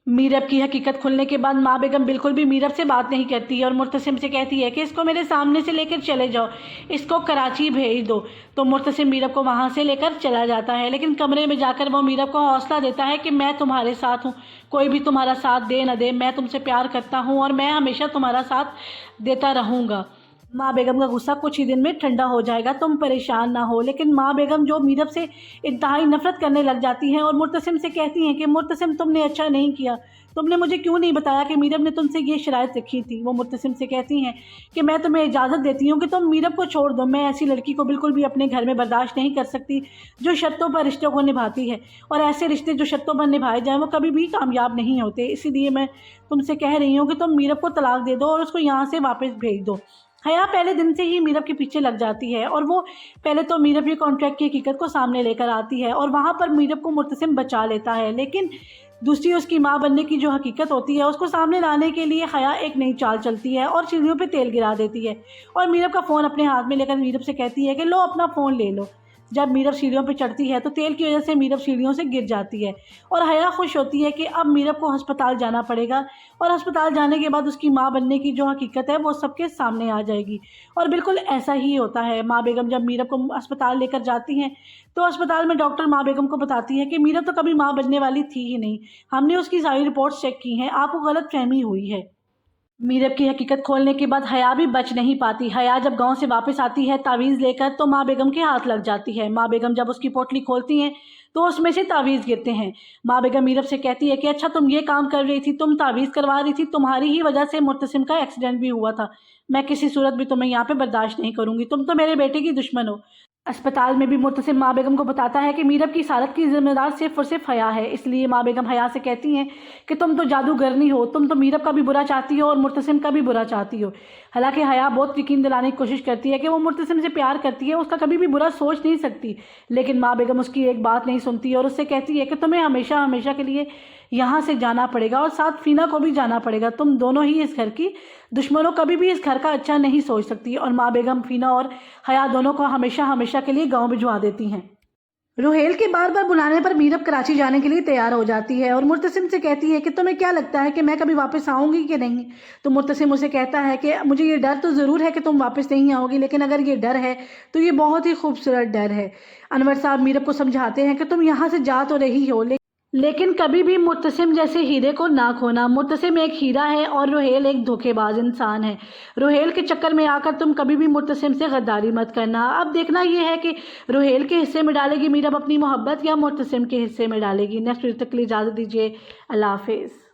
मीरब की हकीकत खुलने के बाद माँ बेगम बिल्कुल भी मीरब से बात नहीं करती है और मुर्तसिम से कहती है कि इसको मेरे सामने से लेकर चले जाओ, इसको कराची भेज दो। तो मुर्तसिम मीरब को वहाँ से लेकर चला जाता है, लेकिन कमरे में जाकर वो मीरब को हौसला देता है कि मैं तुम्हारे साथ हूँ, कोई भी तुम्हारा साथ दे न दे, मैं तुमसे प्यार करता हूँ और मैं हमेशा तुम्हारा साथ देता रहूँगा। माँ बेगम का गुस्सा कुछ ही दिन में ठंडा हो जाएगा, तुम परेशान ना हो। लेकिन माँ बेगम जो मीरब से इंतहाई नफरत करने लग जाती हैं और मुर्तसिम से कहती हैं कि मुर्तसिम तुमने अच्छा नहीं किया, तुमने मुझे क्यों नहीं बताया कि मीरब ने तुमसे ये शराइत रखी थी। वो मुर्तसिम से कहती हैं कि मैं तुम्हें इजाज़त देती हूँ कि तुम मीरब को छोड़ दो, मैं ऐसी लड़की को बिल्कुल भी अपने घर में बर्दाश्त नहीं कर सकती जो शर्तों पर रिश्तों को निभाती है, और ऐसे रिश्ते जो शर्तों पर निभाए जाएँ वो कभी भी कामयाब नहीं होते। इसीलिए मैं तुमसे कह रही हूँ कि तुम मीरब को तलाक दे दो और उसको यहाँ से वापस भेज दो। हया पहले दिन से ही मीरब के पीछे लग जाती है और वो पहले तो मीरब के कॉन्ट्रैक्ट की हकीकत को सामने लेकर आती है और वहाँ पर मीरब को मुर्तसिम बचा लेता है। लेकिन दूसरी उसकी माँ बनने की जो हकीकत होती है उसको सामने लाने के लिए हया एक नई चाल चलती है और सीढ़ियों पे तेल गिरा देती है और मीरब का फ़ोन अपने हाथ में लेकर मीरब से कहती है कि लो अपना फ़ोन ले लो। जब मीरब सीढ़ियों पे चढ़ती है तो तेल की वजह से मीरब सीढ़ियों से गिर जाती है और हया खुश होती है कि अब मीरब को अस्पताल जाना पड़ेगा और अस्पताल जाने के बाद उसकी माँ बनने की जो हकीकत है वो सबके सामने आ जाएगी। और बिल्कुल ऐसा ही होता है। माँ बेगम जब मीरब को अस्पताल लेकर जाती हैं तो अस्पताल में डॉक्टर माँ बेगम को बताती है कि मीरब तो कभी माँ बनने वाली थी ही नहीं, हमने उसकी सारी रिपोर्ट्स चेक की हैं, आपको गलत फहमी हुई है। मीरब की हकीकत खोलने के बाद हया भी बच नहीं पाती। हया जब गांव से वापस आती है तावीज़ लेकर तो माँ बेगम के हाथ लग जाती है। माँ बेगम जब उसकी पोटली खोलती हैं तो उसमें से तावीज़ गिरते हैं। माँ बेगम मीरब से कहती है कि अच्छा तुम ये काम कर रही थी, तुम तावीज़ करवा रही थी, तुम्हारी ही वजह से मुर्तसिम का एक्सीडेंट भी हुआ था, मैं किसी सूरत भी तुम्हें यहाँ पे बर्दाश्त नहीं करूँगी, तुम तो मेरे बेटे की दुश्मन हो। अस्पताल में भी मुर्तसिम माँ बेगम को बताता है कि मीरब की इस हालत की जिम्मेदार सिर्फ और सिर्फ हया है। इसलिए माँ बेगम हया से कहती हैं कि तुम तो जादूगरनी हो, तुम तो मीरब का भी बुरा चाहती हो और मुर्तसिम का भी बुरा चाहती हो। हालांकि हया बहुत यकीन दिलाने की कोशिश करती है कि वो मुर्तसिम से प्यार करती है, उसका कभी भी बुरा सोच नहीं सकती, लेकिन माँ बेगम उसकी एक बात नहीं सुनती और उससे कहती है कि तुम्हें हमेशा हमेशा के लिए यहाँ से जाना पड़ेगा और साथ फीना को भी जाना पड़ेगा, तुम दोनों ही इस घर की दुश्मनों, कभी भी इस घर का अच्छा नहीं सोच सकती। और माँ बेगम फीना और हया दोनों को हमेशा हमेशा के लिए गांव भिजवा देती हैं। रुहेल के बार बार बुलाने पर मीरब कराची जाने के लिए तैयार हो जाती है और मुर्तसिम से कहती है कि तुम्हें क्या लगता है कि मैं कभी वापस आऊँगी कि नहीं। तो मुर्तसिम उसे कहता है कि मुझे ये डर तो ज़रूर है कि तुम वापस नहीं आओगी, लेकिन अगर ये डर है तो ये बहुत ही खूबसूरत डर है। अनवर साहब मीरब को समझाते हैं कि तुम यहाँ से जा तो रही हो, लेकिन कभी भी मुर्तसिम जैसे हीरे को ना खोना। मुर्तसिम एक हीरा है और रुहेल एक धोखेबाज इंसान है। रुहेल के चक्कर में आकर तुम कभी भी मुर्तसिम से गद्दारी मत करना। अब देखना यह है कि रुहेल के हिस्से में डालेगी मीरब अपनी मोहब्बत या मुर्तसिम के हिस्से में डालेगी। नेक्स्ट वीडियो तक के लिए इजाज़त दीजिए। अल्लाह हाफिज़।